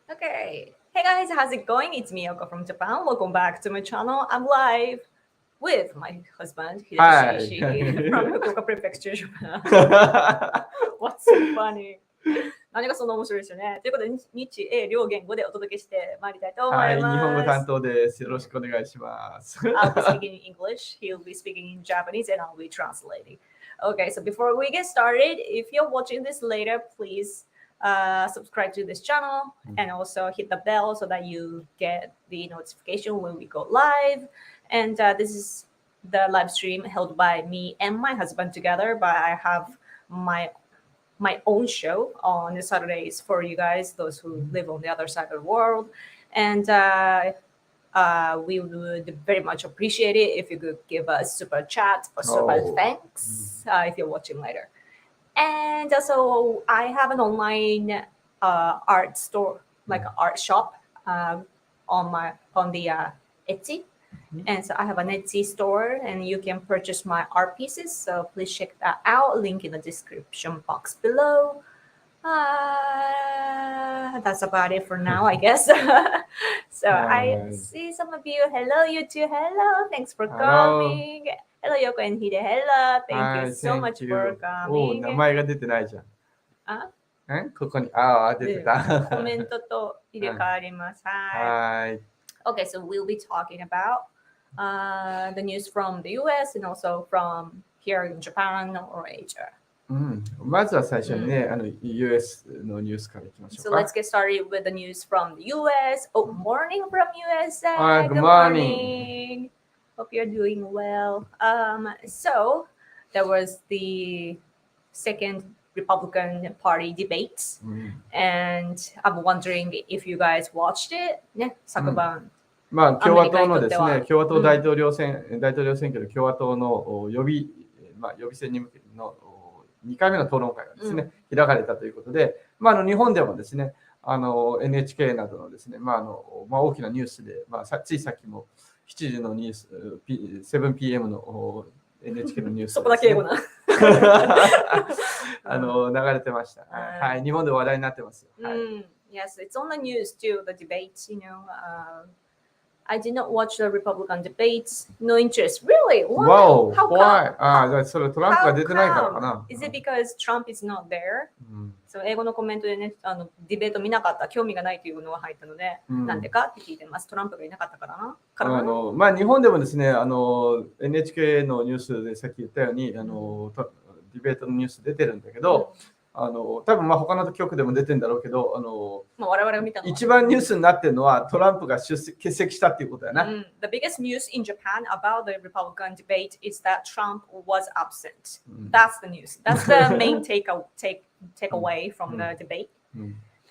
Okay. Hey guys, how's it going? It's Miyoko from Japan. Welcome back to my channel. I'm live with my husband, Hi. Hideyoshi from Fukuoka Prefecture, Japan. What's so funny? 何がそんな面白いですよね。ということで、日英両言語でお届けしてまいりたいと思はい、います。日本語担当です。よろしくお願いします。I'll be speaking in English, he'll be speaking in Japanese, and I'll be translating. Okay, so before we get started, if you're watching this later, please subscribe to this channel and also hit the bell so that you get the notification when we go live. And this is the live stream held by me and my husband together, but I have my own show on the Saturdays for you guys, those who live on the other side of the world. And we would very much appreciate it if you could give us super chat or super thanks if you're watching later. And also, I have an online art store, like an art shop, on the Etsy. And so I have an Etsy store, and you can purchase my art pieces. So please check that out. Link in the description box below. That's about it for now, I guess. So I see some of you. Hello, you too. Hello. Thanks for coming. Hello, Yoko and Hide. Hello. Thank you so much for coming. 名前が出てないじゃん。あここに、出てた。コメントと入れ替わります。はい。Okay, so we'll be talking about the news from the US and also from here in Japan or Asia. まずは最初にね、US のニュースからいきましょ So うか。 let's get started with the news from the US. Oh, morning from USA. Hi, good morning. Hope you're doing well. So there was the second Republican Party debates, and I'm wondering if you guys watched it. ね、昨晩。まあ、共和党のですね、共和党大統領選挙で共和党の予備選に向けての2回目の討論会がですね、開かれたということで、日本でもですね、NHK などのですね、大きなニュースで、ついさっきも7時のニュース、7pm の NHK のニュース、そこだけ英語な。流れてました。はい、日本で話題になってます。Yes, it's on the news too, the debates, you know. I did not watch the Republican debates. No interest. Really? Wow. How come? それトランプが出てないからかな。Is it because Trump is not there? そう英語のコメントでね、ディベート見なかった、興味がないというのが入ったので、なんでかって聞いてます。トランプがいなかったからな。日本でもですね、NHK のニュースでさっき言ったように、ディベートのニュース出てるんだけど、多分他の局でも出てるんだろうけど、我々が見たの一番ニュースになってるのはトランプが欠席したっていうことだな。The biggest news in Japan about the Republican debate is that Trump was absent. That's the news. That's the main takeaway from the debate.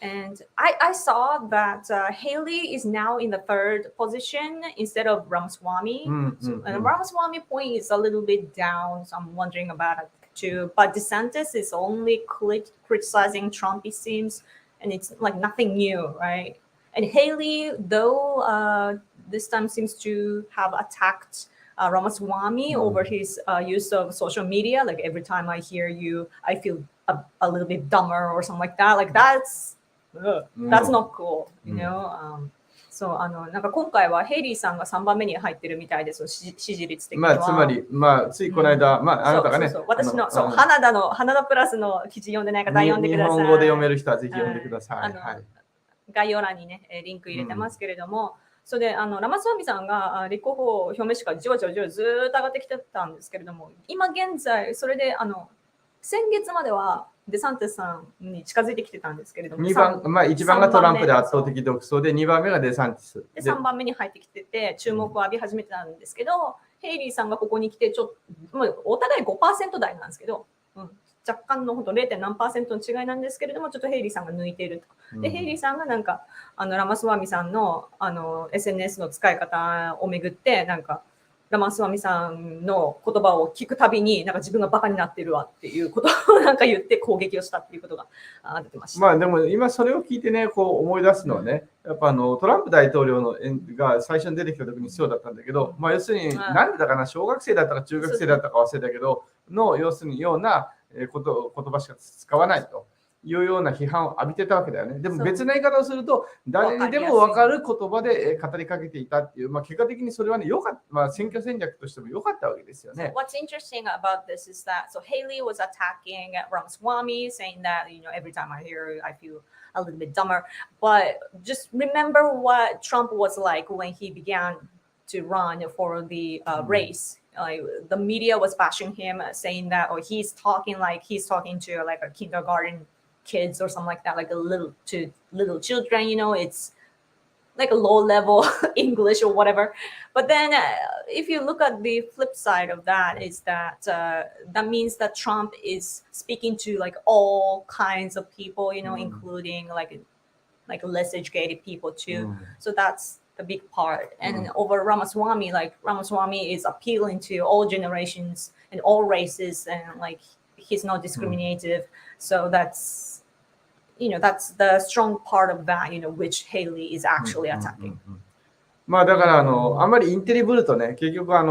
And I saw that Haley is now in the third position instead of Ramaswamy. And Ramaswamy point is a little bit down, so I'm wondering about it too. But DeSantis is only criticizing Trump, it seems, and it's like nothing new, right? And Haley, though, this time seems to have attacked Ramaswamy over his use of social media. Like every time I hear you, I feel a little bit dumber or something like that. Like that's not cool, you know? そうなんか今回はヘイリーさんが3番目に入ってるみたいです。支持率的には。つまり、ついこの間、あなたがね、私の花田プラスの記事読んでない方読んでください。日本語で読める人はぜひ読んでください。概要欄にね、リンク入れてますけれども、それでラマスワミさんが立候補表明しからじわじわずっと上がってきてたんですけれども、今現在、それで先月まではデサンティスさんに近づいてきてたんですけれども、1番がトランプで圧倒的独走で、2番目がデサンティス。で、3番目に入ってきてて、注目を浴び始めてたんですけど、ヘイリーさんがここに来て、お互い 5% 台なんですけど、若干のほんと 0. 何%の違いなんですけれども、ちょっとヘイリーさんが抜いていると。で、ヘイリーさんがなんか、ラマスワミさんのSNS の使い方をめぐって、なんか、ラマスワミさんの言葉を聞くたびに、なんか自分がバカになってるわっていうことをなんか言って攻撃をしたっていうことが出てました。でも今それを聞いてね、こう思い出すのはね、やっぱトランプ大統領のが最初に出てきた時にそうだったんだけど、要するに何でだかな、小学生だったか中学生だったか忘れたけど、要するにような言葉しか使わないというような批判を浴びてたわけだよね。でもそう別な言い方をすると、誰にでも分かる言葉で語りかけていたっていう、結果的にそれはね、選挙戦略としても良かったわけですよ So ね。what's interesting about this is that Haley was attacking Ramaswamy, saying that every time I hear it, I feel a little bit dumber. But just remember what Trump was like when he began to run for the race. The media was bashing him, saying that he's talking to like a kindergarten kids or something like that, like little children. It's like a low level English or whatever. But then if you look at the flip side of that, is that that means that Trump is speaking to like all kinds of people, including like less educated people too. So that's the big part. And over Ramaswamy, Ramaswamy is appealing to all generations and all races, and like he's not discriminative. So that's the strong part of that, which Haley is actually attacking. だからあんまりインテリぶるとね、結局な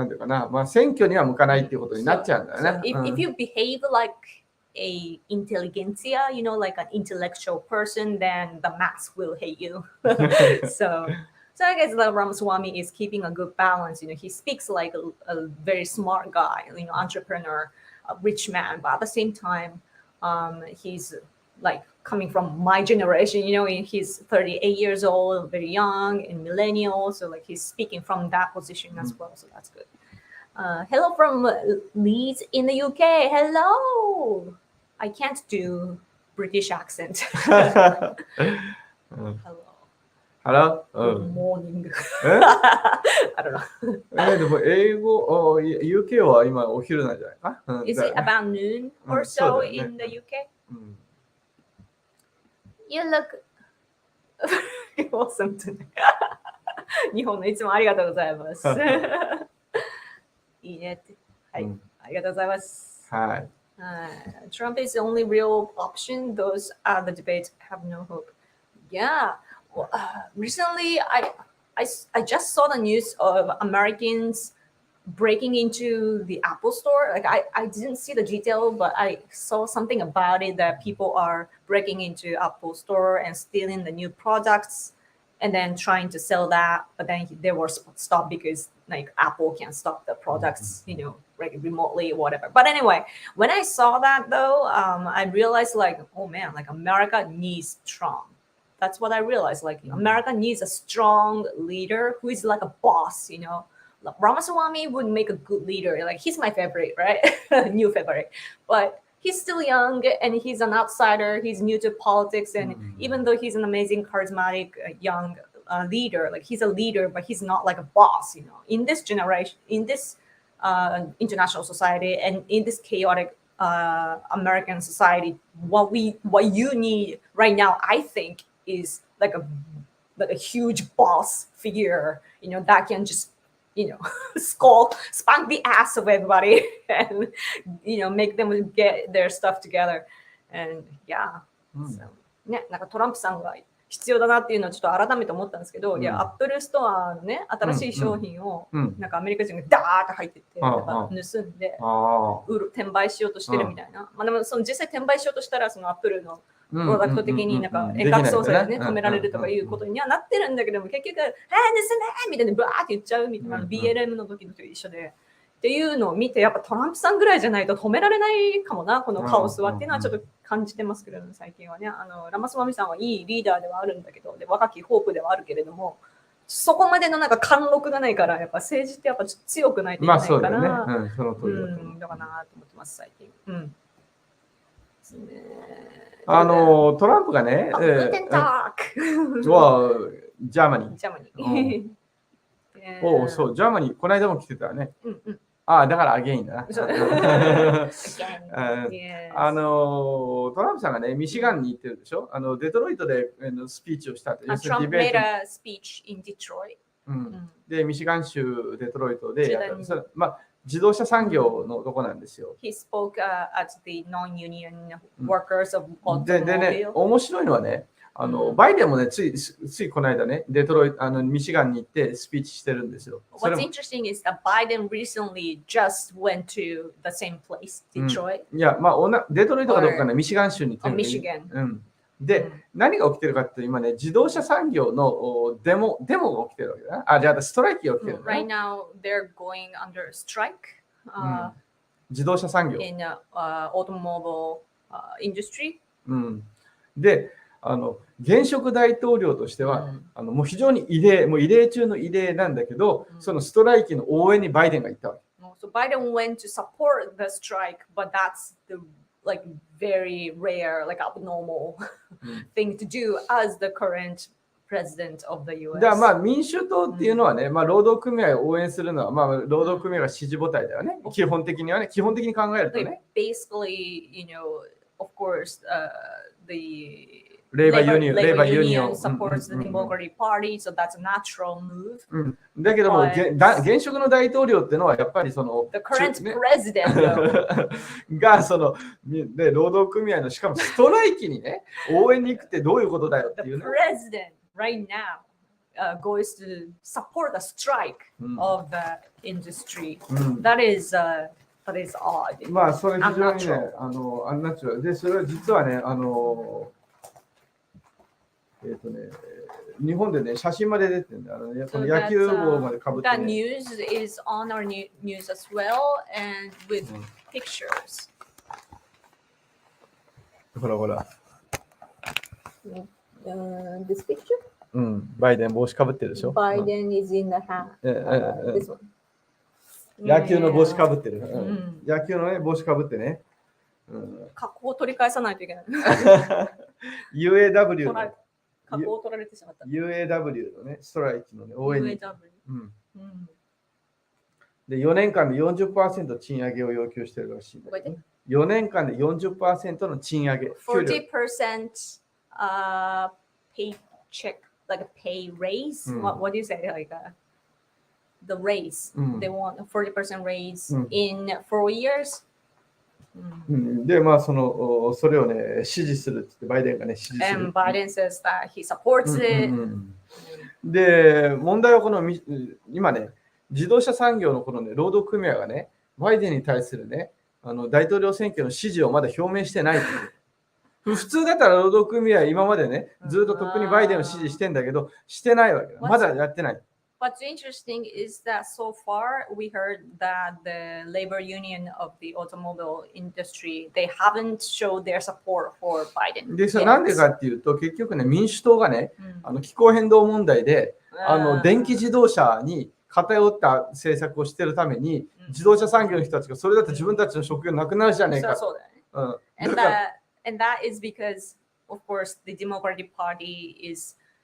んていうかな、選挙には向かないっていうことになっちゃうんだよね。So if you behave like a intelligentsia, like an intellectual person, then the mass will hate you. So I guess that Ramaswamy is keeping a good balance. He speaks like a very smart guy, entrepreneur, a rich man, but at the same time, he's like coming from my generation, he's 38 years old, very young, and millennial. So like he's speaking from that position as well. So that's good. Hello from Leeds in the UK. Hello. I can't do British accent. Hello. Hello? Good morning. I don't know. でも英語、UK は今お昼なんじゃないか？ Is it about noon or so in the UK? You look very awesome today. 日本のいつもありがとうございます。いいねって。はい。ありがとうございます。はい。Trump is the only real option. Those at the debate have no hope. Yeah. Well, recently, I just saw the news of Americans breaking into the Apple store. Like I didn't see the detail, but I saw something about it that people are breaking into Apple store and stealing the new products and then trying to sell that. But then they were stopped because like Apple can't stop the products, like remotely or whatever. But anyway, when I saw that though, I realized like, oh man, like America needs Trump. That's what I realized. Like America needs a strong leader who is like a boss, Ramaswamy would make a good leader. Like he's my favorite, right? New favorite. But he's still young and he's an outsider. He's new to politics. And even though he's an amazing, charismatic, young leader, like he's a leader, but he's not like a boss, In this generation, in this international society and in this chaotic American society, what you need right now, I think, is like a huge boss figure, that can just spank the ass of everybody and make them get their stuff together. And yeah, so ね、なんかトランプさんが必要だなっていうのはちょっと改めて思ったんですけど、いやアップルストアのね新しい商品をなんかアメリカ人がダーッと入ってってなんか盗んで転売しようとしてるみたいな。まあでもその実際転売しようとしたらそのアップルのプロダクト的になんか遠隔操作でね止められるとかいうことにはなってるんだけども、結局盗めみたいにバーって言っちゃうみたいな BLM の時のと一緒でっていうのを見て、やっぱトランプさんぐらいじゃないと止められないかもなこのカオスはっていうのはちょっと感じてますけれども、最近はねラマスワミさんはいいリーダーではあるんだけど、で若きホープではあるけれども、そこまでのなんか貫禄がないから、やっぱ政治ってやっぱ強くないといけないから、まあそうだよね、その通りだと思う。だからなと思ってます最近。ですね。トランプがね、ジャーマニー。そう、ジャーマニー、この間も来てたね。だからアゲインだな。トランプさんがね、ミシガンに行ってるでしょ。デトロイトでスピーチをしたって。Trump made a speech in Detroit. で、ミシガン州デトロイトでやった。自動車産業のとこなんですよ。He spoke at the non-union workers of automobile. でね、面白いのはね、バイデンもね、ついこの間ね、デトロイト、ミシガンに行ってスピーチしてるんですよ。What's interesting is that Biden recently just went to the same place, Detroit. いや、まあ、デトロイトかどうかね、ミシガン州に行ってるんで、Michigan. で、何が起きてるかって今ね、自動車産業のデモが起きてるわけだな。じゃあ、ストライキが起きてるんだ、Right now, they're going under strike 自動車産業。in automobile industry. で、現職大統領としては、もう非常にもう異例中の異例なんだけど、そのストライキの応援にバイデンが行ったわけ。So Biden went to support the strike, but that's the like very rare, like abnormal thing to do as the current president of the US. だからまあ民主党っていうのはね、まあ労働組合を応援するのは、まあ労働組合が支持母体だよね。基本的にはね、基本的に考えるとね。Basically, of course, the Labor Union supports the Democratic Party, so that's a natural move. だけども、現職の大統領ってのはやっぱりその The current president がそので労働組合のしかもストライキにね応援に行くってどういうことだよっていうね。The president right now goes to support the strike of the industry. That is odd. まあそれ非常にねアンナチュラルでそれは実はね日本でね、写真まで出てるんだよね。この野球帽までかぶって、ね。That news is on our news as well and with pictures. ほらほら。This picture? バイデン帽子かぶってるでしょ。Biden is in the hat. This one. 野球の帽子かぶってる。野球のね、帽子かぶってね。格好を取り返さないといけない。UAW の。格好を取られてしまった。UAW のね、ストライキのね、応援に。UAW。で、4年間で 40% 賃上げを要求してるらしい。4年間で 40% の賃上げ。40% paycheck, like a pay raise. What do you say? Like the raise. They want a 40% raise in 4 years. で、まあそれをね、支持するってバイデンがね、支持する。And Biden says that he supports it. で、問題はこの今ね、自動車産業のこのね、労働組合がね、バイデンに対するね、大統領選挙の支持をまだ表明してない。普通だったら労働組合今までね、ずっととっくにバイデンを支持してんだけど、してないわけだ。まだやってない。What's interesting is that so far we heard that the labor union of the automobile industry, they haven't showed their support for Biden. で、なんでかっていうと、結局ね、民主党がね、気候変動問題で、電気自動車に偏った政策をしているために、自動車産業の人たちがそれだと自分たちの職業なくなるじゃねえか。そうだね。And that is because, of course, the Democratic Party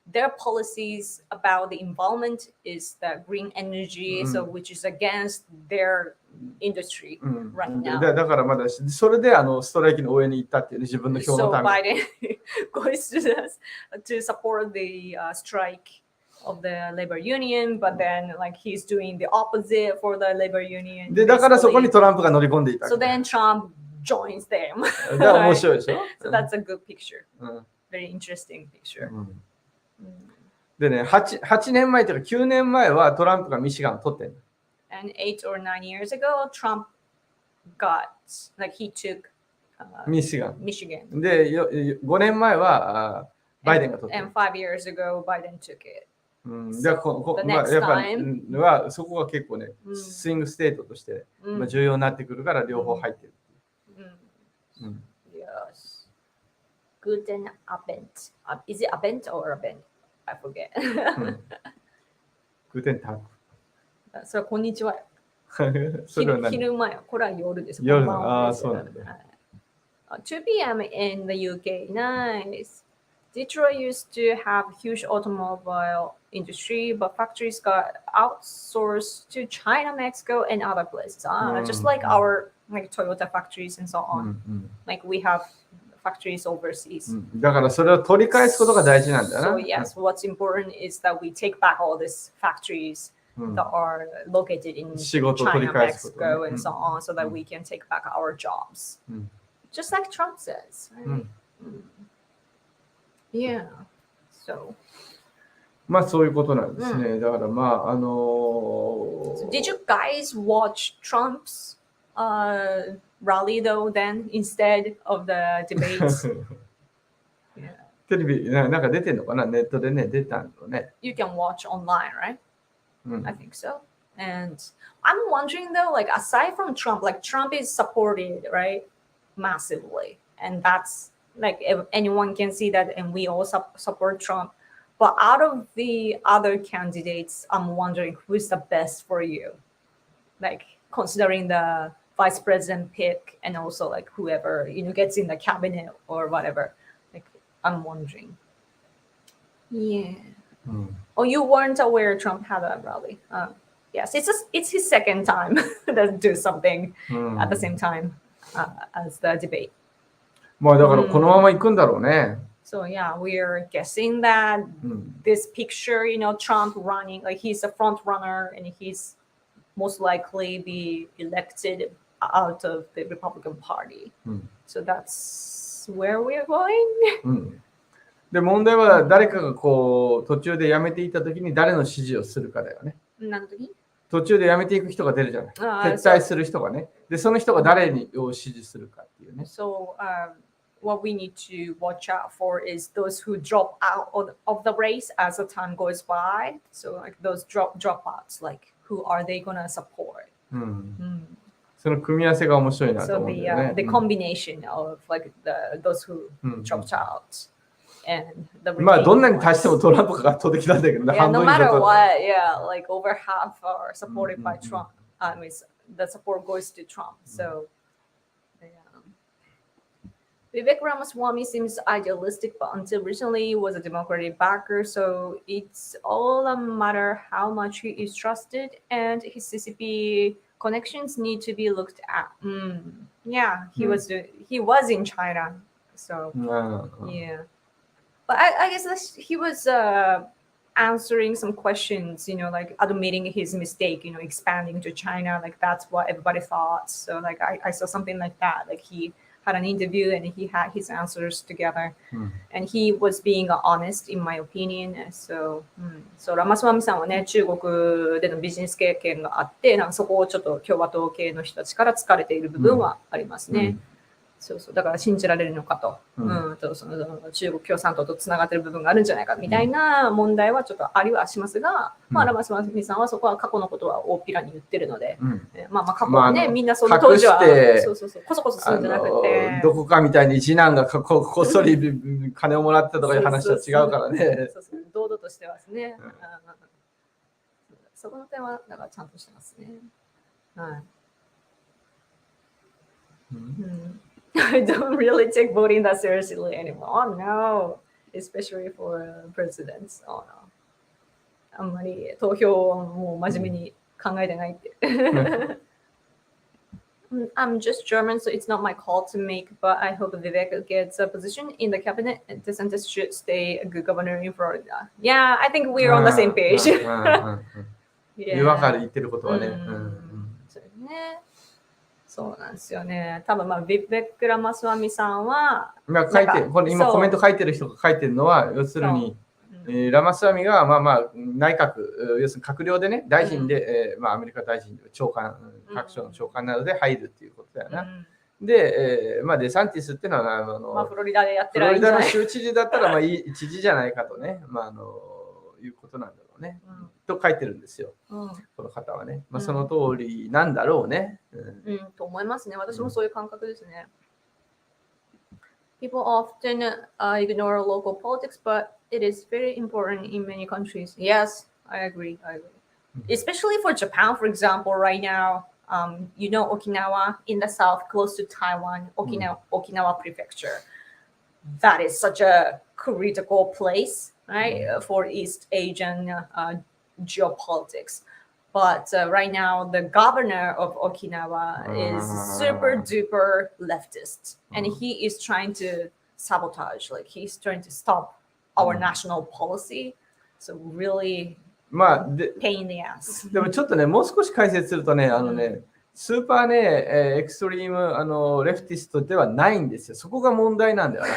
their policies about the environment is the green energy, so which is against their industry right now. だからまだそれでストライキの応援に行ったっていう、ね、自分の票のために。So Biden goes to support the strike of the labor union, but then like he's doing the opposite for the labor union. で、だからそこにトランプが乗り込んでいた。So then Trump joins them. だから面白いでしょ。So that's a good picture. Very interesting picture. でね、8年前というか9年前はトランプがミシガンを取ってる。And 8 or 9 years ago, Trump he took ミシガン。Michigan. で、5年前はバイデンが取ってる。And 5 years ago, Biden took it. で、やっぱりはそこが結構ね、スイングステートとして重要になってくるから両方入ってる。Yes. Guten Abend. Is it Abend or Abend? I forget. Guten Tag. それはこんにちは。昼前、これは夜です。夜ああ、そうなんだ。2 p.m. in the UK. Nice. Detroit used to have huge automobile industry, but factories got outsourced to China, Mexico, and other places. Just like our Toyota factories and so on. Like we have factories overseas. だからそれを取り返すことが大事なんだな。So yes, what's important is that we take back all these factories that are located in China, Mexico, and so on, so that we can take back our jobs. Just like Trump says, right? Yeah. So, まあそういうことなんですね。だからまあso did you guys watch Trump's rally though then instead of the debates? Yeah. テレビなんか出てんのかな、ネットでね、出たんだね。You can watch online, right? うん I think so. And I'm wondering though, like aside from Trump, like Trump is supported, right, massively, and that's like if anyone can see that, and we all support Trump. But out of the other candidates, I'm wondering who's the best for you, like considering the vice president pick and also like whoever gets in the cabinet or whatever. Like I'm wondering. Yeah. うん Oh, you weren't aware Trump had a rally. Yes, it's his second time to do something うん at the same time as the debate. まあだからこのまま行くんだろうね。 So yeah, we're guessing that うん this picture, Trump running, like he's a front runner and he's most likely be elected out of the Republican Party. うん So that's where we're going. うん、で問題は誰かがこう途中で辞めていった時に誰の支持をするかだよね。途中で辞めていく人が出るじゃない。撤退する人がね。でその人が誰を支持するかっていうね。So what we need to watch out for is those who drop out of the race as the time goes by. So like those dropouts, like who are they gonna support? うん、その組み合わせが面白いなと So 思うんだよね。 the combination of like those who うん、 dropped out and the まあどんな remaining に足してもトランプが圧倒的なんだけどね。 yeah, 半 no 分以上 matter と what, yeah, like over half are supported by Mhm. Trump. I mean, the support goes to Trump. So, yeah. Vivek Ramaswamy seems idealistic, but until recently was a Democratic backer. So it's all a matter how much he is trusted, and his CCP connections need to be looked at. Yeah, he was in China. So うん yeah, but I guess he was answering some questions, like admitting his mistake, expanding to China. Like that's what everybody thought. So like I saw something like that. Like he had an interview and he had his answers together, うん and he was being honest, in my opinion. So, ラマスワミさんはね、中国でのビジネス経験があって、なんかそこをちょっと共和党系の人たちから疲れている部分はありますね。そうそう、だから信じられるのかと、その中国共産党とつながっている部分があるんじゃないかみたいな問題はちょっとありはしますが、まあラマスワミさんはそこは過去のことは大っぴらに言ってるので、まあ過去はね、みんなその当時はこそこそするんじゃなくて、どこかみたいに次男がこっそり金をもらったとかいう話は違うからね。堂々としてますね。そこの点はだからちゃんとしてますね。はい。I don't really take voting that seriously anymore. Oh no, especially for presidents. Oh no. あんまり投票をもう真面目に考えてないって。I'm just German, so it's not my call to make, but I hope Vivek gets a position in the cabinet and DeSantis should stay a good governor in Florida. Yeah, I think we're on the same page. わかる言ってることはね。そうね。そうなんですよね。多分ビベック・ラマスワミさんは、これ今コメント書いてる人が書いてるのは、要するに、ラマスワミが内閣、要するに閣僚でね、大臣で、アメリカ大臣、長官、各省の長官などで入るっていうことだよな。で、デサンティスっていうのは、フロリダでやってるフロリダの州知事だったら、知事じゃないかとね、いうことなんだろうね。と書いてるんですよ。この方はね。その通りなんだろうね。と思いますね。私もそういう感覚ですね。People often ignore local politics, but it is very important in many countries. Yes, I agree. Especially for Japan, for example, right now, Okinawa in the south, close to Taiwan, Okinawa Prefecture. That is such a critical place, right, for East Asian geopolitics. But right now, the governor of Okinawa is super duper leftist, and he is trying to sabotage, like he's trying to stop our national policy. So really pain in the ass. でもちょっとね、もう少し解説するとね、スーパーね、エクストリームレフティストではないんですよ。そこが問題なんだよね。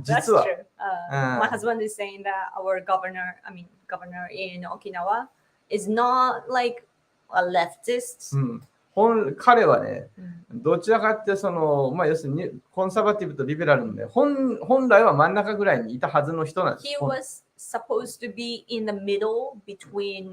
実は。That's true. My husband is saying that our governor in Okinawa is not like a leftist. 彼はね、どちらかって要するにコンサバティブとリベラルのね、本来は真ん中ぐらいにいたはずの人なんです。He was supposed to be in the middle between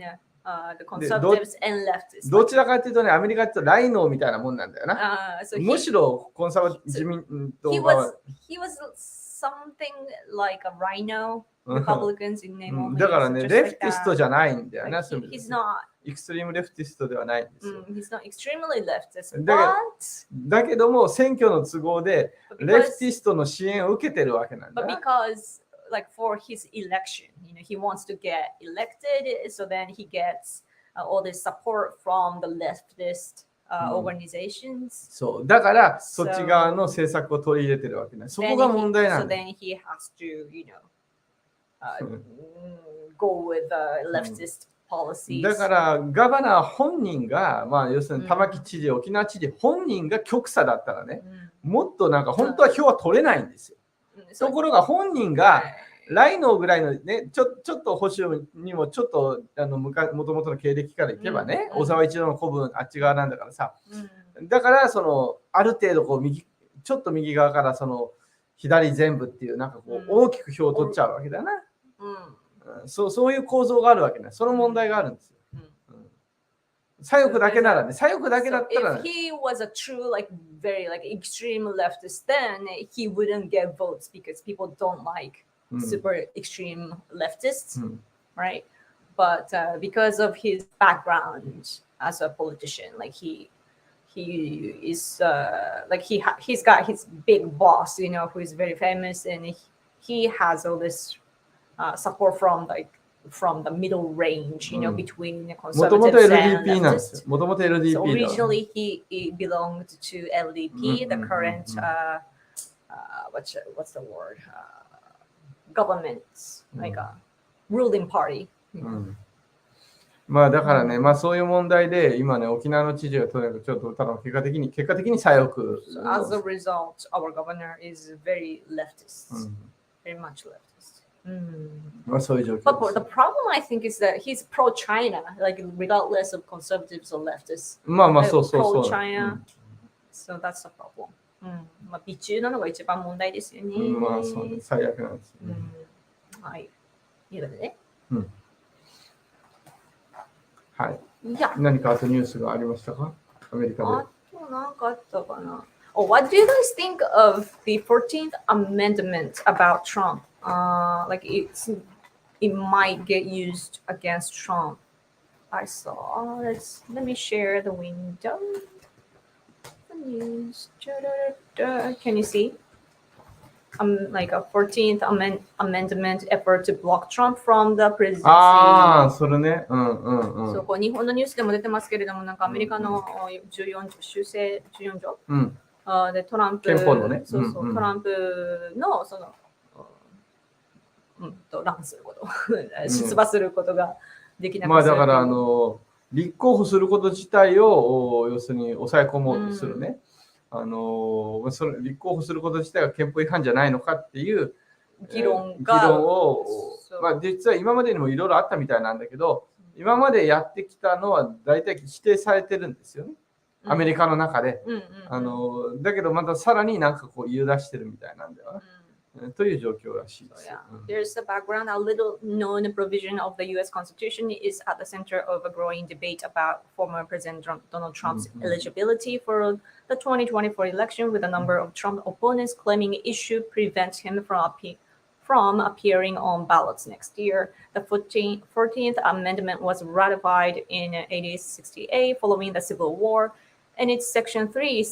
the conservatives and leftists. どちらかというとね、アメリカってライノーみたいなもんなんだよな。むしろコンサバ自民党は。He was something like a rhino, Republicans in name. だからね、レフティストじゃないんだよね。He's not. エクストリームレフティストではないんですよ。He's not extremely leftist, だけども、選挙の都合でレフティストの支援を受けてるわけなんだ。But because, like, for his election, he wants to get elected, so then he gets all this support from the leftist organizations. そう。だから、そっち側の政策を取り入れてるわけね。そこが問題なんだ。So then he has to, go with the leftist.だからガバナー本人が、要するに玉城知事、沖縄知事本人が極左だったらね、もっとなんか本当は票は取れないんですよ。ところが本人がライノーぐらいのね、ちょっと保守にもちょっともともとの経歴からいけばね、小沢一郎の子分あっち側なんだからさ、だからある程度こうちょっと右側から左全部っていうなんかこう大きく票を取っちゃうわけだな。そういう構造があるわけね。その問題があるんですよ。左翼だけならね、左翼だけだったら、If he was a true, very, extreme leftist, then he wouldn't get votes because people don't like super extreme leftists, right? But because of his background as a politician, he is he's got his big boss, who is very famous, and he has all this support from the middle range, between the conservatives and leftists. So originally he belonged to LDP, the current what's the word? Government, like a ruling party. だからね、そういう問題で今ね、沖縄の知事がとにかくちょっとただ結果的に左翼。As a result, our governor is very leftist, very much leftist. But the problem, I think, is that he's pro-China, regardless of conservatives or leftists. そう。 Pro-China, so that's the problem. 美中なのが一番問題ですよね。そうね、最悪なんですよね。はい。いうことでね。はい。何かあとニュースがありましたか？アメリカで。あと何かあったかな。What do you guys think of the 14th Amendment about Trump? It might get used against Trump. I saw. Let me share the window. The news. Can you see? Like a 14th Amendment effort to block Trump from the presidency. それね。そうこう日本のニュースでも出てますけれども、なんかアメリカの修正14条、でトランプ憲法のね、トランプの乱すること、出馬することができなくなる。だから立候補すること自体を要するに抑え込もうとするね。その立候補すること自体が憲法違反じゃないのかっていう議論を、実は今までにもいろいろあったみたいなんだけど、今までやってきたのは大体否定されてるんですよね。アメリカの中で。だけどまたさらになんかこう言い出してるみたいなんだよな。という状況らしいです。There's the background. A little known provision of the U.S. Constitution is at the center of a growing debate about former President Donald Trump's eligibility for the 2024 election, with a number of Trump opponents claiming the issue prevents him from appearing on ballots next year. The 14th Amendment was ratified in 1868 following the Civil War. And its Section 3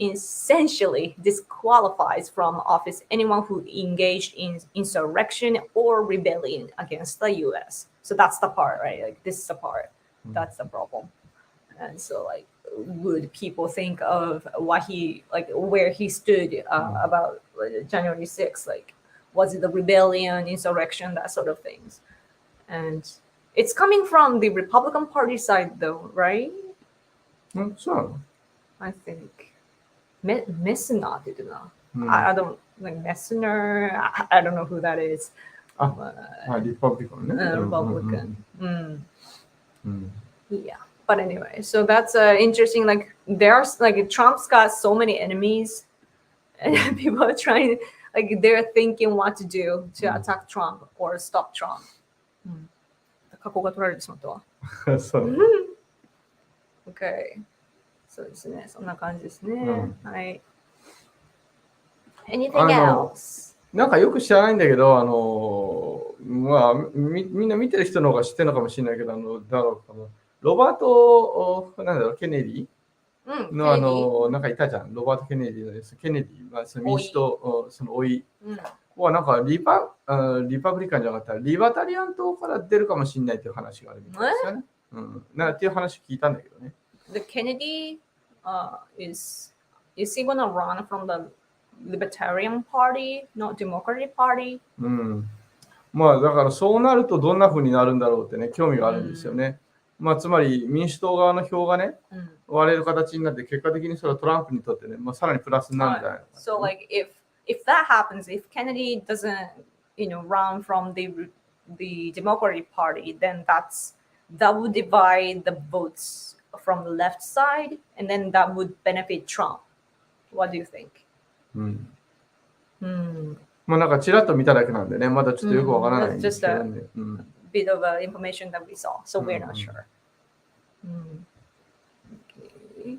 essentially disqualifies from office anyone who engaged in insurrection or rebellion against the U.S. So that's the part, right? This is the part. That's the problem. And so, would people think of where he stood about January 6th? Was it the rebellion, insurrection, that sort of things? And it's coming from the Republican Party side, though, right? そうなの I think. Messner って言ってるな。うん I don't, like Messner, I don't know who that is. あ But, リパブリカンね。Republican. うん Yeah. But anyway, so that's interesting. Like, there's like Trump's got so many enemies, and people are trying, like, they're thinking what to do to attack Trump or stop Trump. 過去が取られてしまったわ。そう Okay. そうですね。そんな感じですね。うんはい。Anything あの else? なんかよく知らないんだけど、まあ、みんな見てる人の方が知ってるのかもしれないけど、だろうかなロバート、なんだろう、ケネディの、なんかいたじゃん。ロバート・ケネディのです。ケネディはその民主党、その老い。はなんかリパブリカンじゃなかったら、リバタリアン党から出るかもしれないという話があるみたいですよね。っていう話聞いたんだけどね。The Kennedy is he gonna run from the Libertarian Party, not Democratic Party? まあだからそうなるとどんな風になるんだろうってね、興味があるんですよね。まあつまり民主党側の票がね、割れる形になって結果的にそれはトランプにとってね、まあ、さらにプラスになるんじゃないのか。So like if that happens, if Kennedy doesn't, run from the Democratic Party, then that would divide the votes from the left side, and then that would benefit Trump. What do you think? まあなんかちらっと見ただけなんでね、まだちょっとよくわからないんですけどね。Bit of information that we saw, so we're not sure. Okay.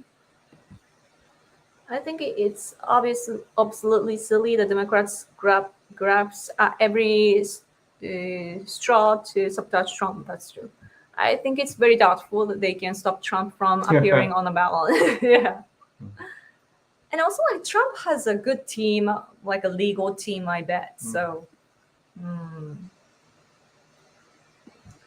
I think it's obviously absolutely silly. The Democrats grabs at every straw to sabotage Trump. That's true. I think it's very doubtful that they can stop Trump from appearing on the ballot. Yeah. And also, like, Trump has a good team, like a legal team, I bet. So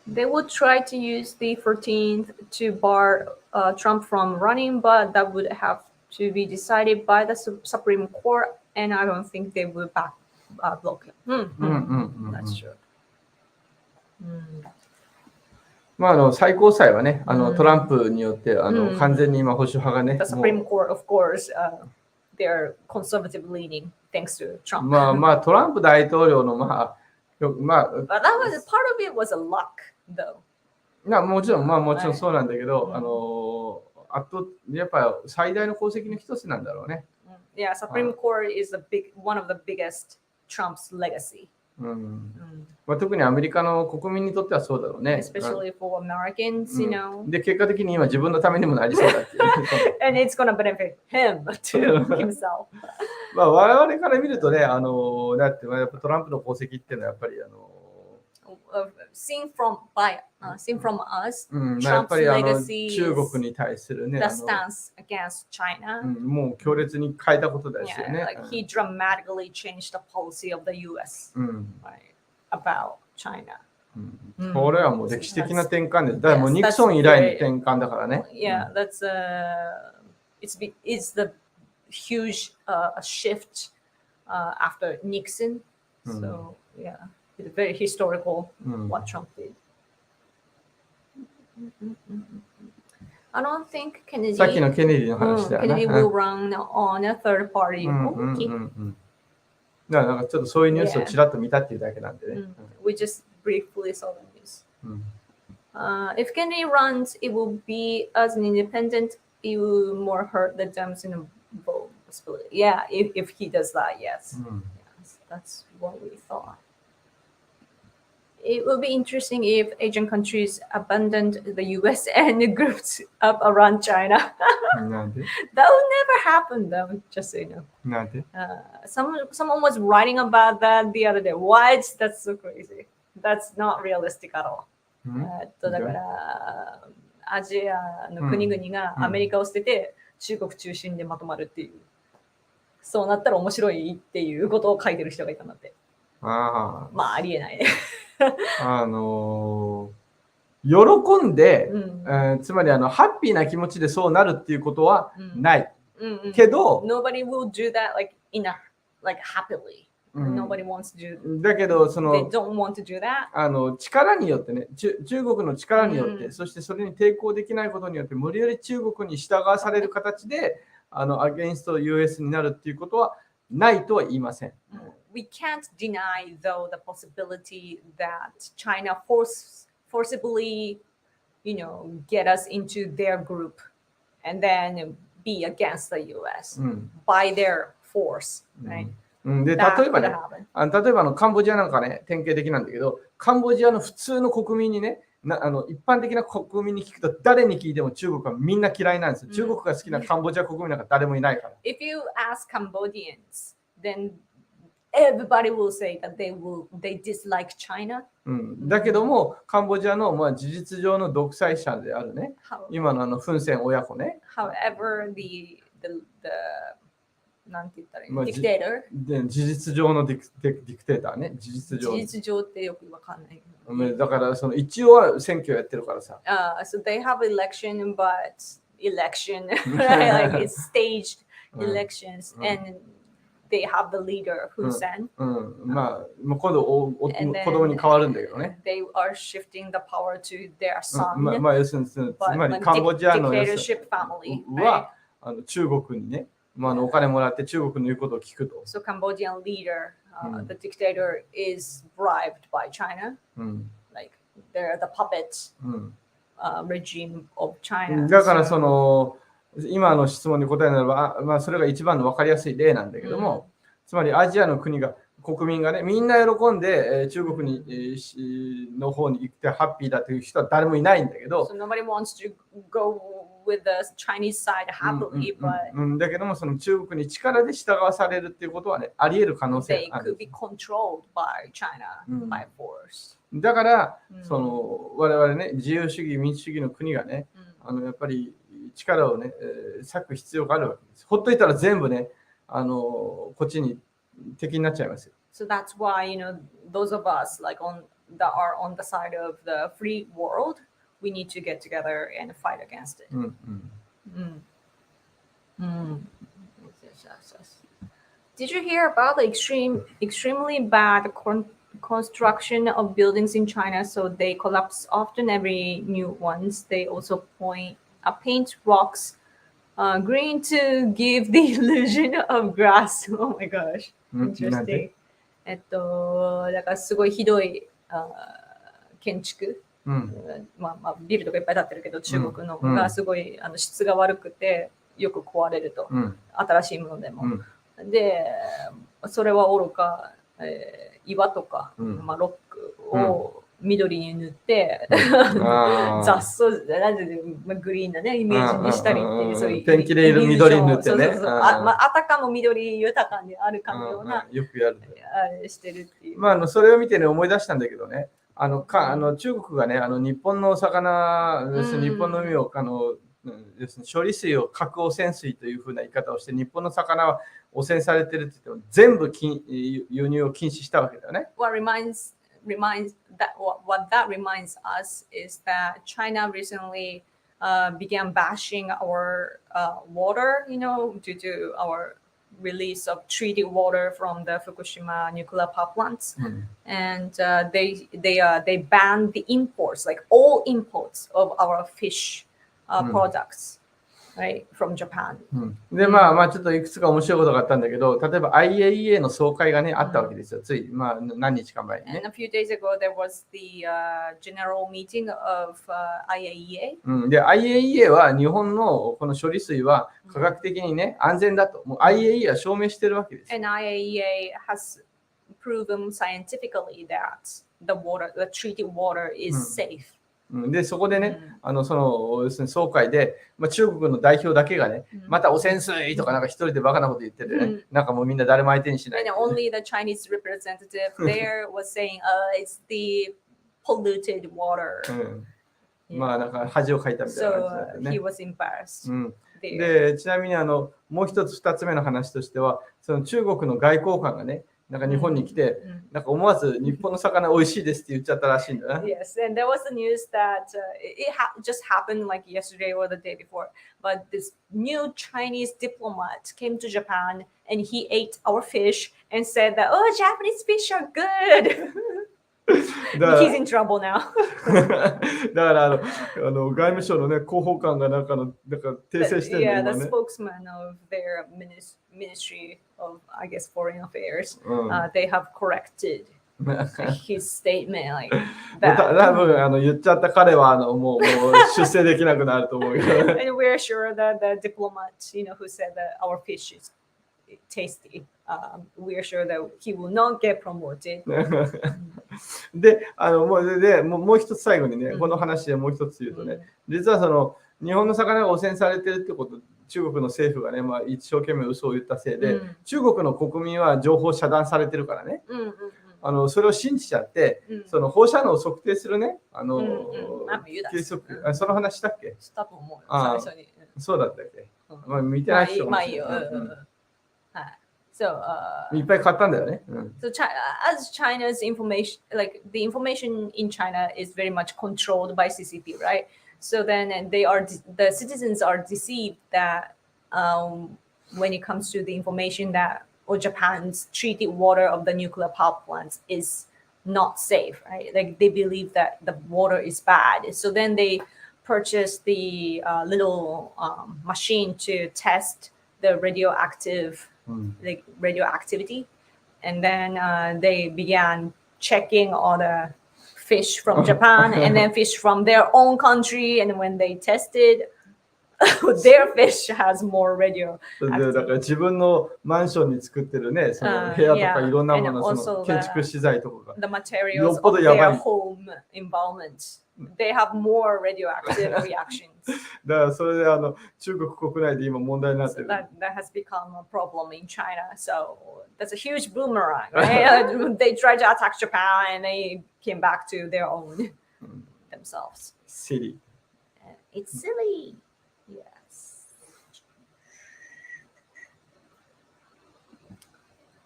they would try to use the 14th to bar Trump from running, but that would have to be decided by the Supreme Court, and I don't think they would block him. That's true. まあ最高裁はね、トランプによって完全に今保守派がね、The Supreme Court, of course, they're conservative leaning thanks to Trump. まあトランプ大統領のまあ But that was part of it was a luck, though. もちろんそうなんだけど、やっぱり最大の功績の一つなんだろうね。Yeah, Supreme Court is one of the biggest Trump's legacy. まあ、特にアメリカの国民にとってはそうだろうね。Especially for Americans, you know. で、結果的に今自分のためにもなりそうだっていう。And it's gonna benefit him too, himself. まあ我々から見るとね、だってやっぱトランプの功績っていうのはやっぱりseen from us, やっぱり Trump's legacy 中国に対するね、the stance against China. もう強烈に変えたことですよね。 Yeah, like he dramatically changed the policy of the U.S. Right, about China. これはもう歴史的な転換です。だからもうニクソン以来の転換だからね。Yeah, that's it's the huge shift after Nixon. So yeah, it's very historical what Trump did. I don't think Kennedy. さっきのケネディの話だよね。Kennedy will run on a third party. だからなんかちょっとそういうニュースをちらっと見たっていうだけなんでね。We just briefly saw the news. If Kennedy runs, it will be as an independent. It will more hurt the Dems in a vote split. Yeah, if he does that, yes. Yes, that's what we thought. It will be interesting if Asian countries abandoned the US and grouped up around China. なんで That will never happen, though, just so you know. なんで Someone was writing about that the other day. What? That's so crazy. That's not realistic at all. だからアジアの国々がアメリカを捨てて中国中心でまとまるっていう、そうなったら面白いっていうことを書いてる人がいたんだって。まあありえないね。喜んで、つまりハッピーな気持ちでそうなるっていうことはない。けど、Nobody will do that like happily. Nobody wants to do. だけど、They don't want to do that. 力によってね、中国の力によって、そしてそれに抵抗できないことによって、無理やり中国に従わされる形で、アゲインスト US になるっていうことはないとは言いません。We can't deny, though, the possibility that China forcibly, get us into their group and then be against the US by their force, right? で、例えばね、カンボジアなんかね、典型的なんだけど、カンボジアの普通の国民にね、一般的な国民に聞くと、誰に聞いても中国はみんな嫌いなんですよ。中国が好きなカンボジア国民なんか誰もいないから。If you ask Cambodians, then everybody will say that they dislike China. だけども、カンボジアの、事実上の独裁者であるね、今のフン・セン親子ね。However, the なんて言ったらいいの？ディクテーター。事実上のディクテーターね。事実上ってよくわかんない。だから一応は選挙やってるからさ。So they have election, but election, like it's staged elections, and they have the leader who sent. まあ、今度子供に変わるんだけどね。They are shifting the power to their son. まあ、要するに、つまりカンボジアのdictatorship family は中国にね、お金もらって中国の言うことを聞くと。So Cambodian leader, the dictator is bribed by China. Like they're the puppet regime of China. だから今の質問に答えならば、それが一番の分かりやすい例なんだけども、つまりアジアの国民がね、みんな喜んで、中国の方に行ってハッピーだという人は誰もいないんだけど、So nobody wants to go with the Chinese side happily, but だけども中国に力で従わされるっていうことはね、あり得る可能性がある。They could be controlled by China by force. だから、我々ね、自由主義、民主主義の国がね、やっぱり力をね、割く必要があるわけです。ほっといたら全部ね、こっちに敵になっちゃいますよ。So that's why, those of us that are on the side of the free world, we need to get together and fight against it. Did you hear about the extremely bad construction of buildings in China? So they collapse often every new ones. They also paint rocks green to give the illusion of grass. Oh my gosh, interesting. だからすごいひどい建築、ビルとかいっぱい建ってるけど中国のがすごい質が悪くてよく壊れると、新しいものでも、でそれは愚か、岩とか、ロックを緑に塗って、雑草グリーンなねイメージにしたりっていう、そういうペンキで緑に塗ってね、あたかも緑豊かにあるかのような、よくやるしてるっていう。それを見てね思い出したんだけどね、中国がね日本の魚、日本の海を処理水を核汚染水というふうな言い方をして日本の魚は汚染されてるって言っても全部輸入を禁止したわけだよね。What that reminds us is that China recently began bashing our water, due to our release of treated water from the Fukushima nuclear power plants, and they banned the imports, like all imports of our fish products, right, from Japan. でちょっといくつか面白いことがあったんだけど、例えば IAEA の総会がねあったわけですよ。つい何日か前にね。And a few days ago there was the general meeting of IAEA. で IAEA は日本のこの処理水は科学的にね安全だと、もう IAEA は証明してるわけです。And IAEA has proven scientifically that the treated water is safe. でそこでね、要するに総会で、中国の代表だけがね、また汚染水とかなんか一人でバカなこと言っててね、なんかもうみんな誰も相手にしない。And only the Chinese representative there was saying, it's the polluted water. なんか恥をかいたみたいな感じだったね。So he was embarrassed. でちなみにもう一つ二つ目の話としては、その中国の外交官がね、なんか日本に来て、なんか思わず日本の魚美味しいですって言っちゃったらしいんだな。Yes, and there was the news that just happened like yesterday or the day before. But this new Chinese diplomat came to Japan and he ate our fish and said that, oh, Japanese fish are good. He's in trouble now. だから外務省のね、広報官がなんか訂正してるの Yeah, 今 the ね。spokesman of their ministry of, I guess, foreign affairs, they have corrected his statement like 多 that. 分言っちゃった彼はもう出世できなくなると思うけどね。And we're sure that the diplomat, who said that our fish is tasty, we're sure that he will not get promoted. で、もう一つ最後にね、この話でもう一つ言うとね、実は日本の魚が汚染されてるってこと、中国の政府がね、一生懸命嘘を言ったせいで、中国の国民は情報遮断されてるからね、それを信じちゃって、その放射能を測定するね、計測、その話したっけ？したと思うよ、最初に。そうだったっけ？見てない人も。まあいいよ。So, いっぱい買ったんだよね。So as China's information, like the information in China is very much controlled by CCP, right? So then the citizens are deceived that when it comes to the information that Japan's treated water of the nuclear power plants is not safe, right? Like they believe that the water is bad. So then they purchase the little machine to test the radioactivity, and then they began checking all the fish from Japan and then fish from their own country, and when they tested their fish has more radio. だから自分のマンションに作ってるね、その部屋とかいろんなもの、その建築資材とかが the materials of their home environment, they have more radioactive reactions. だからそれで中国国内で今問題になってる。So that has become a problem in China. So that's a huge boomerang, right? They tried to attack Japan and they came back to their own themselves. Silly. It's silly. Yes.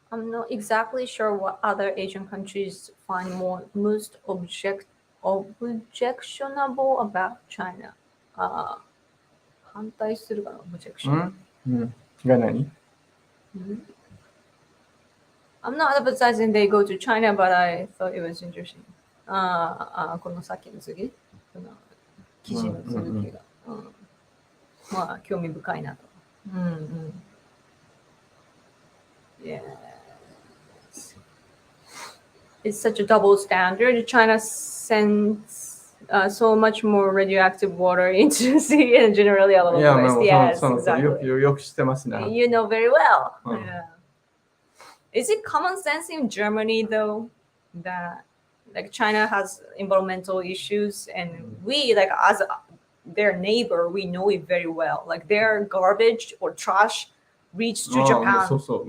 I'm not exactly sure what other Asian countries find most objectionable about China. 反対するかな、objection. が何？ I'm not advertising they go to China, but I thought it was interesting. この先の次、この記事の続きが。まあ、興味深いなと。Yes. It's such a double standard. China sends so much more radioactive water into the sea and generally all over the West. Yes, exactly. よく知ってますね。You know very well. Yeah. Is it common sense in Germany though that like China has environmental issues and we like as their neighbor we know it very well. Like their garbage or trash reach to Japan. そうそう。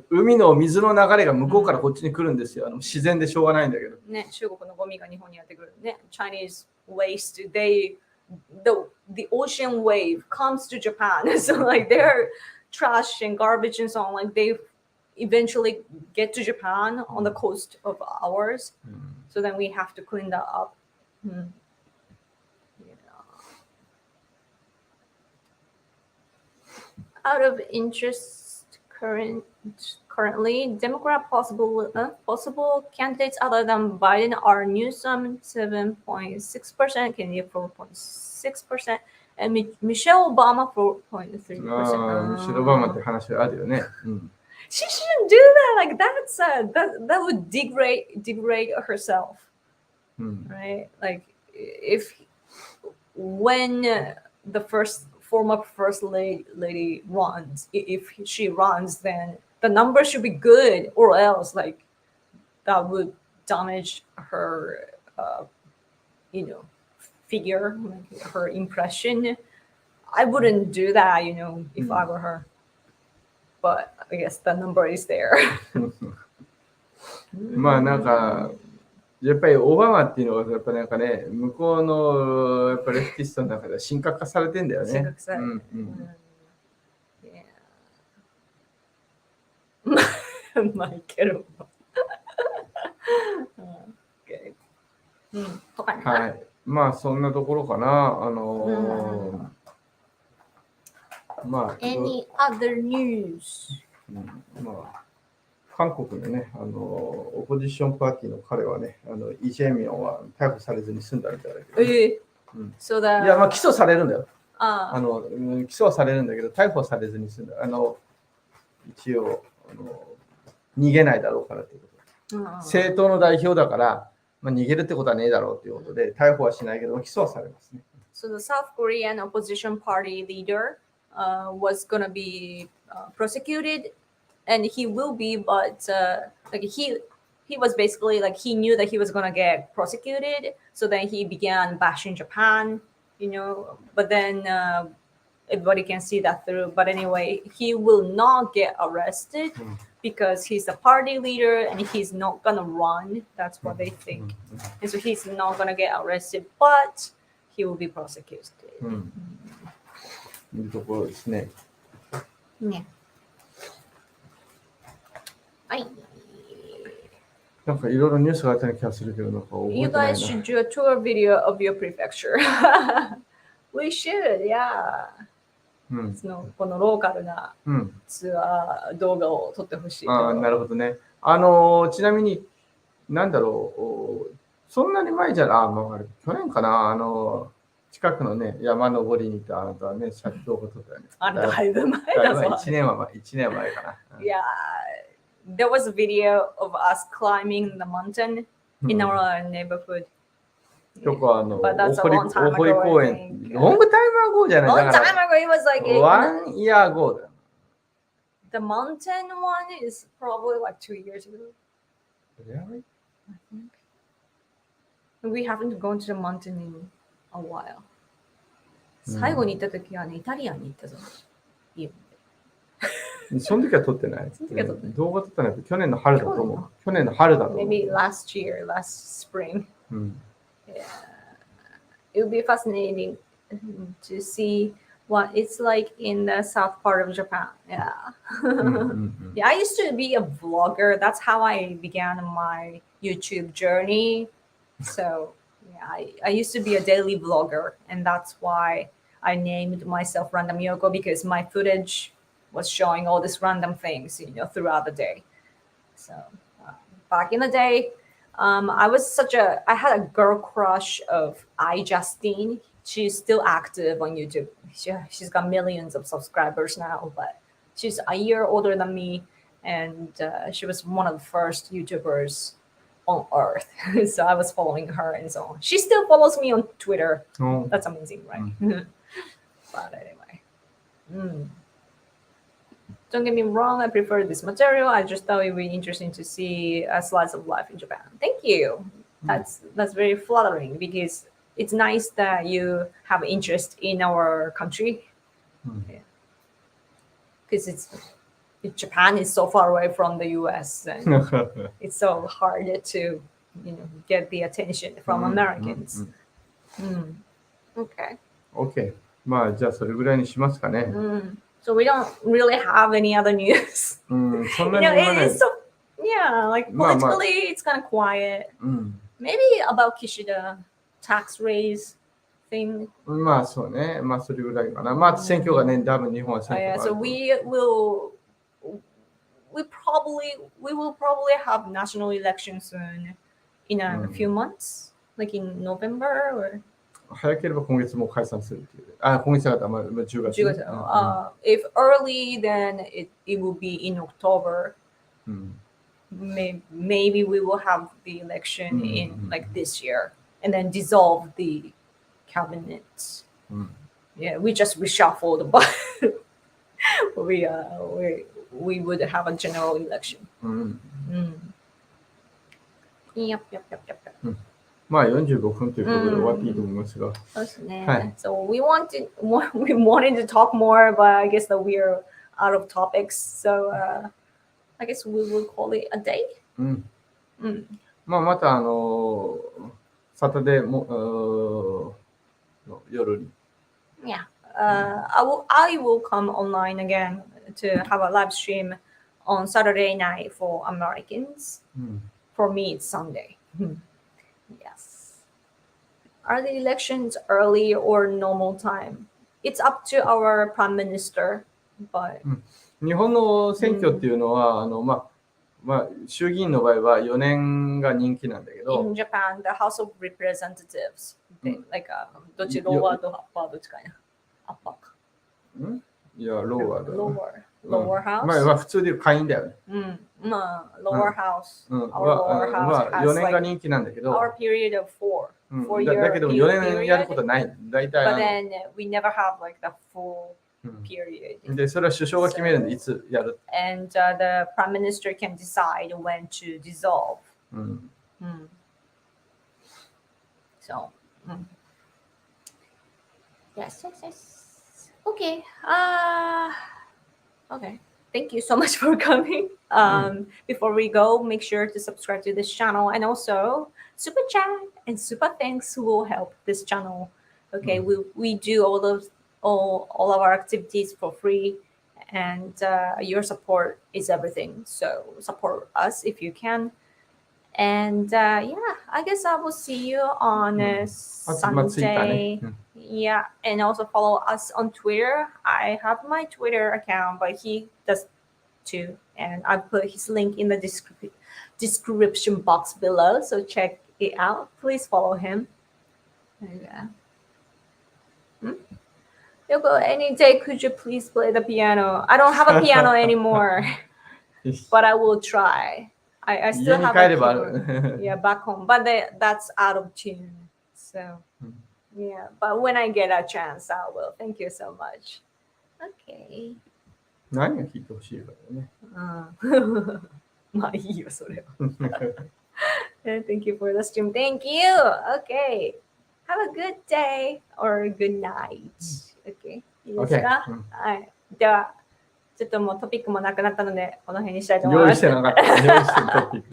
海の水の流れが向こうからこっちに来るんですよ。自然でしょうがないんだけど。ね、中国のゴミが日本にやってくるね。Chinese waste, the ocean wave comes to Japan. So like their trash and garbage and so on, like they eventually get to Japan on the coast of ours. So then we have to clean that up. Out of interest currently, Democrat possible candidates other than Biden are Newsom 7.6%, Kennedy 4.6%, and Michelle Obama 4.3%. Michelle Obama って話あるよね。She shouldn't do that. Like that would degrade herself, right? Like when the former first lady runs, if she runs, then the numbers should be good, or else like that would damage her, figure, like her impression. I wouldn't do that, if I were her. But I guess the number is there. まあなんかやっぱりオバマっていうのはやっぱなんかね向こうのやっぱレフティストの中では神格化されてんだよね。神格されてる。まあいける。Okay. とかね。はい。まあそんなところかな。まあ、Any other news? まあ、韓国のね、オポジションパーティーの彼はね、イ・ジェミョンは逮捕されずに済んだみたいだけど、ね。So that... いや、まあ起訴されるんだよ。起あ訴はされるんだけど、逮捕されずに済んだ。一応逃げないだろうからっていうこと。政党の代表だから、まあ、逃げるってことはねえだろうということで、逮捕はしないけど、起訴はされますね。So the South Korean opposition party leader was going to be prosecuted, and he will be, but like he was basically like he knew that he was going to get prosecuted, so then he began bashing Japan, but then everybody can see that through. But anyway, he will not get arrested because he's a party leader and he's not gonna run. That's what they think. And so he's not gonna get arrested, but he will be prosecuted. いうところですね。ね。はい。なんかいろいろニュースがあったような気がするけど、なんか覚えて You ない guys な。 should do a tour video of your prefecture. We should, yeah. そのこのローカルなツアー動画を撮ってほしい。なるほどね。ちなみに、なんだろう、そんなに前じゃ去年かな、近くのね、山登りに行ったあなたはね、動画撮ったよね。だいぶ前だぞ。1年前かな。Yeah, there was a video of us climbing the mountain in our neighborhood. とか、But that's a long time 大堀 ago, 公 I 園、 think. ロングタイムアゴーじゃない Long time ago, it was like 1 year ago だよ。the mountain one is probably like 2 years ago. Really? I think. We haven't gone to the mountain in a while. 最後に行った時はね、イタリアンに行ったぞ。いいよ。その時は撮ってない。その時は撮ってない。動画撮ったのは去年の春だと思う。去年の春だと思う。Maybe last year, last spring. Yeah. It would be fascinating to see what it's like in the south part of Japan. Yeah. Yeah, I used to be a vlogger. That's how I began my YouTube journey. So yeah, I used to be a daily vlogger, and that's why I named myself Random Yoko, because my footage was showing all these random things, throughout the day. So back in the day, I had a girl crush of Justine. She's still active on YouTube. She's got millions of subscribers now, but she's a year older than me, and she was one of the first YouTubers on Earth. So I was following her and so on. She still follows me on Twitter. That's amazing, right? But anyway. Don't get me wrong, I prefer this material. I just thought it would be interesting to see a slice of life in Japan. Thank you. That's very flattering, because it's nice that you have interest in our country. Because Japan is so far away from the US, and it's so hard to get the attention from Americans. Okay. Okay. まあじゃあそれぐらいにしますかね。So we don't really have any other news. そんなに言わない。 It's so, yeah, like politically, it's kind of quiet. Maybe about Kishida tax raise thing. まあそうね。まあそれぐらいかな。まあ選挙がね、多分日本は選挙がある。So we will probably have national election soon in a few months, like in November or. 早ければ今月も解散するっていう。今月だったら10月。If early, then it will be in October. Maybe we will have the election in like this year, and then dissolve the cabinet. Yeah, we just reshuffled, but we would have a general election. Yep. まあ45分ということで終わっていいと思いますが。そうですね。So we wanted to talk more, but I guess that we're out of topics. So I guess we will call it a day. まあまたサタデーも夜に。Yeah. I will come online again to have a live stream on Saturday night for Americans. For me, it's Sunday. Yes. Are the elections early or normal time? It's up to our prime minister, but 日本の選挙っていうのは、衆議院の場合は4年が人気なんだけど、 in Japan, the House of Representatives, they, like どっちローワードアッパーどっちかいな。アッパーか。いや、ローワード。Lower house? まあ普通で言う下院だよね。まあ、lower house. Our ま lower house あ has 4年が like 人気なんだけど、 our period of 4 year だけど4年やる period, ことはない。大 but 体 then we never have like the full period. で、それは首相が決めるんで、いつやる。And the prime minister can decide when to dissolve. So, yes. Okay. Okay. Thank you so much for coming. Before we go, make sure to subscribe to this channel, and also super chat and super thanks will help this channel. Okay, we do all of our activities for free, and your support is everything. So support us if you can. And yeah, I guess I will see you on Sunday. Yeah, and also follow us on Twitter. I have my Twitter account, but he does too, and I put his link in the description box below, so check it out. Please follow him. Yeah. Yoko, any day could you please play the piano? I don't have a piano anymore, but I will try. I still have a keyboard. Yeah, back home, but that's out of tune. So yeah, but when I get a chance, I will. Thank you so much. Okay. 何が弾いてほしいからね。まあいいよそれは。Thank you for the stream. Thank you. Okay. Have a good day or good night. Okay. いいですか？はい。ではちょっともうトピックもなくなったのでこの辺にしたいと思います。用意してなかった。用意してるトピック。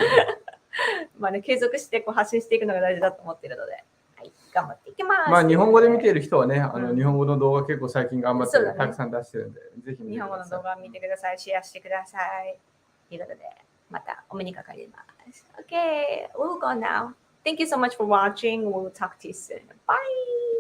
まあね、継続してこう発信していくのが大事だと思っているので、はい、頑張っていきます。まあ日本語で見ている人はね、日本語の動画結構最近頑張ってたくさん出してるんで、ぜひ見てください。日本語の動画見てください、シェアしてください。ということで、またお目にかかります。Okay, we'll go now. Thank you so much for watching. We'll talk to you soon. Bye!